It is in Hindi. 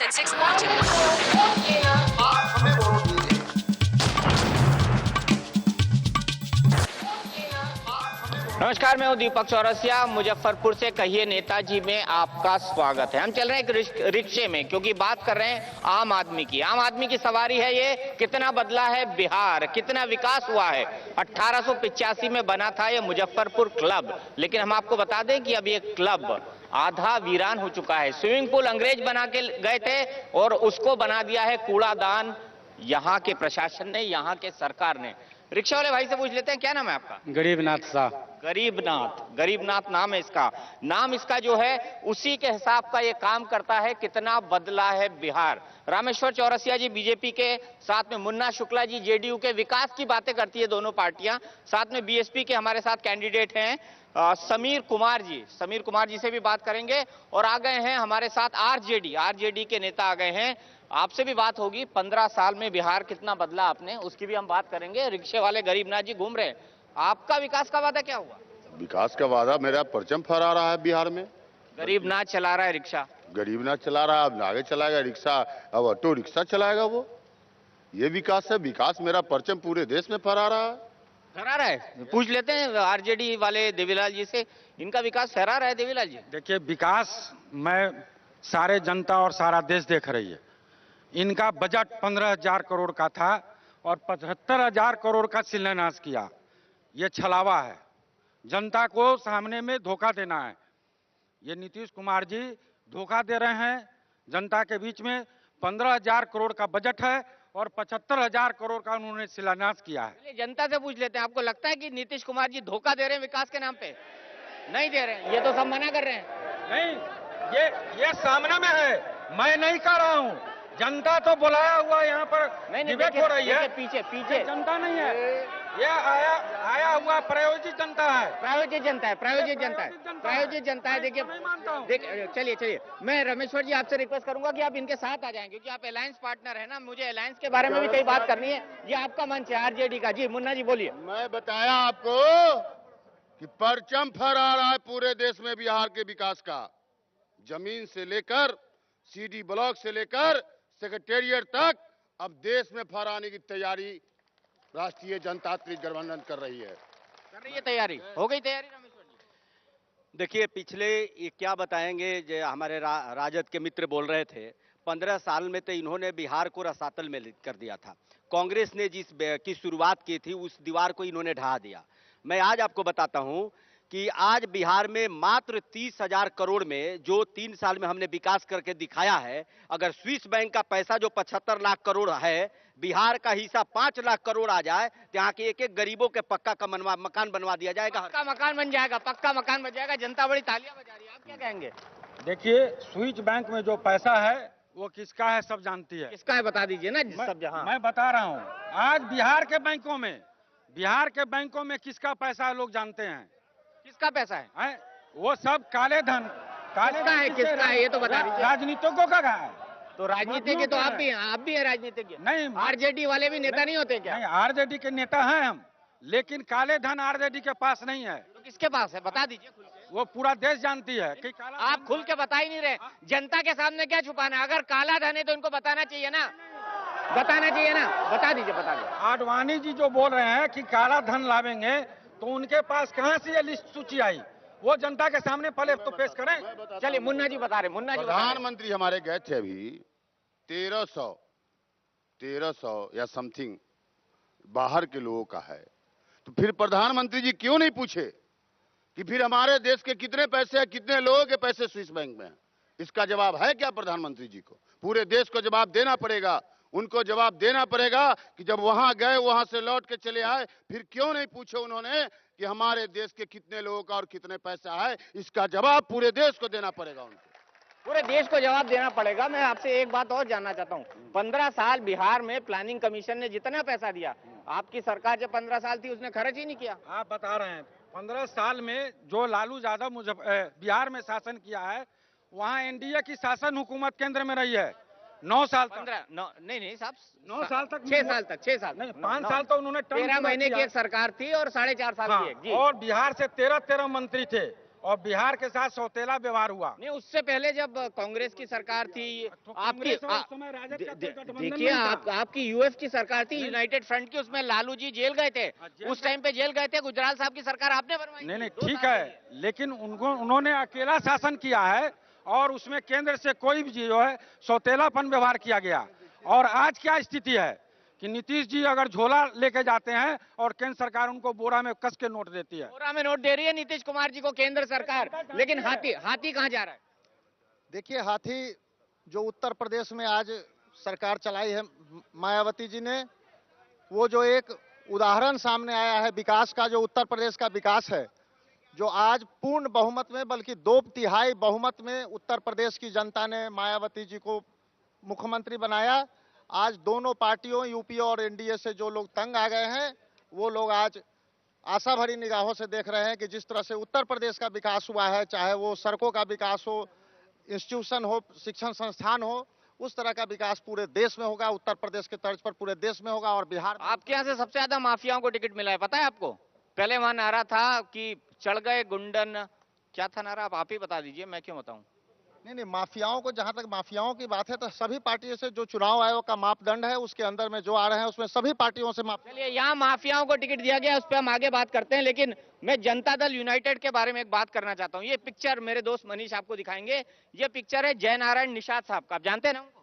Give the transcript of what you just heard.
at 6 Martin. नमस्कार, मैं हूं दीपक चौरसिया। मुजफ्फरपुर से कहिए नेताजी में आपका स्वागत है। हम चल रहे हैं एक रिक्शे में, क्योंकि बात कर रहे हैं आम आदमी की। आम आदमी की सवारी है ये, कितना बदला है बिहार, कितना विकास हुआ है। 1885 में बना था ये मुजफ्फरपुर क्लब, लेकिन हम आपको बता दें कि अब ये क्लब आधा वीरान हो चुका है। स्विमिंग पूल अंग्रेज बना के गए थे और उसको बना दिया है कूड़ादान यहाँ के प्रशासन ने, यहाँ के सरकार ने। रिक्शा वाले भाई से पूछ लेते हैं, क्या नाम है आपका? गरीबनाथ शाह। गरीबनाथ नाम है इसका। नाम इसका जो है उसी के हिसाब का ये काम करता है, कितना बदला है बिहार। रामेश्वर चौरसिया जी बीजेपी के, साथ में मुन्ना शुक्ला जी जेडीयू के। विकास की बातें करती है दोनों पार्टियां। साथ में बीएसपी के हमारे साथ कैंडिडेट हैं समीर कुमार जी से भी बात करेंगे। और आ गए हैं हमारे साथ आरजेडी के नेता आ गए हैं। आपसे भी बात होगी। 15 साल में बिहार कितना बदला आपने, उसकी भी हम बात करेंगे। रिक्शे वाले गरीबनाथ जी घूम रहे हैं। आपका विकास का वादा क्या हुआ? विकास का वादा मेरा परचम फहरा रहा है बिहार में। गरीबनाथ चला रहा है रिक्शा। गरीबनाथ चला रहा है, अब आगे चलाएगा रिक्शा, अब ऑटो रिक्शा चलाएगा वो। ये विकास है। विकास मेरा परचम पूरे देश में फहरा रहा है। फहरा रहा है? पूछ लेते हैं आरजेडी वाले देवीलाल जी से, इनका विकास फहरा रहा है देवीलाल जी? देखिए, विकास में सारे जनता और सारा देश देख रही है। इनका बजट 15,000 करोड़ का था और 75,000 करोड़ का शिलान्यास किया। ये छलावा है, जनता को सामने में धोखा देना है। ये नीतीश कुमार जी धोखा दे रहे हैं जनता के बीच में। 15,000 करोड़ का बजट है और 75,000 करोड़ का उन्होंने शिलान्यास किया है। जनता से पूछ लेते हैं, आपको लगता है कि नीतीश कुमार जी धोखा दे रहे हैं विकास के नाम पे? नहीं दे रहे हैं, ये तो सब मना कर रहे हैं। नहीं, ये सामने में है, मैं नहीं कर रहा हूँ। जनता तो बुलाया हुआ यहाँ पर डिबेट हो रही है। पीछे जनता नहीं है, ये आया हुआ प्रायोजित जनता है। प्रायोजित जनता है। देखिए, चलिए मैं रमेश्वर जी आपसे रिक्वेस्ट करूंगा कि आप इनके साथ आ जाएं, क्योंकि आप अलायंस पार्टनर है ना। मुझे अलायंस के बारे में भी कई बात करनी है। ये आपका मंच है आरजेडी का। जी मुन्ना जी बोलिए। मैं बताया आपको कि परचम फहरा रहा है पूरे देश में बिहार के विकास का। जमीन से लेकर सीडी ब्लॉक से लेकर सेक्रेटेरिएट तक अब देश में फहराने की तैयारी राष्ट्रीय जनतांत्रिक गठबंधन कर रही है। तैयारी हो गई रमेश्वर जी? देखिए, पिछले ये क्या बताएंगे, जो हमारे राजद के मित्र बोल रहे थे, 15 साल में तो इन्होंने बिहार को रसातल में कर दिया था। कांग्रेस ने जिस की शुरुआत की थी, उस दीवार को इन्होंने ढहा दिया। मैं आज आपको बताता हूं कि आज बिहार में मात्र 30,000 करोड़ में जो 3 साल में हमने विकास करके दिखाया है, अगर स्विस बैंक का पैसा जो 75 लाख करोड़ है, बिहार का हिस्सा 5 लाख करोड़ आ जाए, तो यहाँ के एक गरीबों के पक्का का मकान बनवा दिया जाएगा। पक्का मकान बन जाएगा। जनता बड़ी तालियां बजा रही है। आप क्या कहेंगे? देखिए, स्विस बैंक में जो पैसा है वो किसका है सब जानती है। किसका है बता दीजिए ना। सब जहां मैं बता रहा हूँ, आज बिहार के बैंकों में किसका पैसा है लोग जानते हैं। किसका पैसा है? वो सब काले धन। किसका है ये तो बता दीजिए। राजनीतिकों का है। तो राजनीतिज्ञ तो आप भी हैं राजनीतिज्ञ। नहीं, आरजेडी वाले भी नेता नहीं होते क्या? नहीं, आरजेडी के नेता हैं हम, लेकिन काले धन आरजेडी के पास नहीं है। तो किसके पास है बता दीजिए खुल के। वो पूरा देश जानती है कि काला। आप खुल के बता ही नहीं रहे। जनता के सामने क्या छुपाना है? अगर काला धन है तो इनको बताना चाहिए ना। बता दीजिए। आडवाणी जी जो बोल रहे हैं कि काला धन लावेंगे, तो उनके पास कहां से ये लिस्ट सूची आई? वो जनता के सामने पहले तो पेश करें। चलिए मुन्ना जी बता रहे। प्रधानमंत्री हमारे गए थे अभी 1300 या समथिंग बाहर के लोगों का है। तो फिर प्रधानमंत्री जी क्यों नहीं पूछे कि फिर हमारे देश के कितने पैसे हैं, कितने लोगों के पैसे स्विस बैंक में हैं? इसका जवाब है क्या प्रधानमंत्री जी को? पूरे देश को जवाब देना पड़ेगा। उनको जवाब देना पड़ेगा कि जब वहां गए, वहां से लौट के चले आए, फिर क्यों नहीं पूछे उन्होंने कि हमारे देश के कितने लोगों का और कितने पैसा है? इसका जवाब पूरे देश को देना पड़ेगा उनको। पूरे देश को जवाब देना पड़ेगा। मैं आपसे एक बात और जानना चाहता हूँ। 15 साल बिहार में प्लानिंग कमीशन ने जितना पैसा दिया, आपकी सरकार जब 15 साल थी उसने खर्च ही नहीं किया। आप बता रहे हैं 15 साल में जो लालू यादव बिहार में शासन किया है, वहाँ एनडीए की शासन हुकूमत केंद्र में रही है 9 साल तक। नहीं साहब, 9 साल तक, 6 साल नहीं, 5 साल तो उन्होंने 13 महीने की एक सरकार थी और 4.5 साल की एक। और बिहार से 13 मंत्री थे। और बिहार के साथ सौतेला व्यवहार हुआ। नहीं, उससे पहले जब कांग्रेस की सरकार थी, तो आपकी कांग्रेस और उस समय राजद का कोई गठबंधन देखिए, नहीं था। आपकी यूएफ की सरकार थी, यूनाइटेड फ्रंट की, उसमें लालू जी जेल गए थे, जेल उस टाइम पे जेल गए थे। गुजराल साहब की सरकार आपने बनवाई नहीं थी, नहीं 2 ठीक साल है, के लिए। लेकिन उन्होंने अकेला शासन किया है और उसमें केंद्र से कोई भी जो है सौतेलापन व्यवहार किया गया। और आज क्या स्थिति है कि नीतीश जी अगर झोला लेके जाते हैं और केंद्र सरकार उनको बोरा में कस के नोट देती है। बोरा में नोट दे रही है नीतीश कुमार जी को केंद्र सरकार, लेकिन हाथी हाथी कहाँ जा रहा है? देखिए, हाथी जो उत्तर प्रदेश में आज सरकार चलाई है मायावती जी ने, वो जो एक उदाहरण सामने आया है विकास का, जो उत्तर प्रदेश का विकास है, जो आज पूर्ण बहुमत में, बल्कि 2/3 बहुमत में उत्तर प्रदेश की जनता ने मायावती जी को मुख्यमंत्री बनाया। आज दोनों पार्टियों यूपीए और एनडीए से जो लोग तंग आ गए हैं, वो लोग आज आशा भरी निगाहों से देख रहे हैं कि जिस तरह से उत्तर प्रदेश का विकास हुआ है, चाहे वो सड़कों का विकास हो, इंस्टीट्यूशन हो, शिक्षण संस्थान हो, उस तरह का विकास पूरे देश में होगा, उत्तर प्रदेश के तर्ज पर पूरे देश में होगा। और बिहार में आपके यहाँ से सबसे ज्यादा माफियाओं को टिकट मिला है, पता है आपको? पहले वहां नारा था कि चढ़ गए गुंडन, क्या था नारा? आप ही बता दीजिए, मैं क्यों बताऊं? नहीं, माफियाओं को, जहां तक माफियाओं की बात है, तो सभी पार्टियों से जो चुनाव आयोग का मापदंड है उसके अंदर में जो आ रहे हैं, उसमें सभी पार्टियों से चलिए, यहाँ माफियाओं को टिकट दिया गया, उस पर हम आगे बात करते हैं, लेकिन मैं जनता दल यूनाइटेड के बारे में एक बात करना चाहता हूँ। ये पिक्चर मेरे दोस्त मनीष आपको दिखाएंगे। ये पिक्चर है जय नारायण निषाद साहब का, आप जानते हैं ना उनको?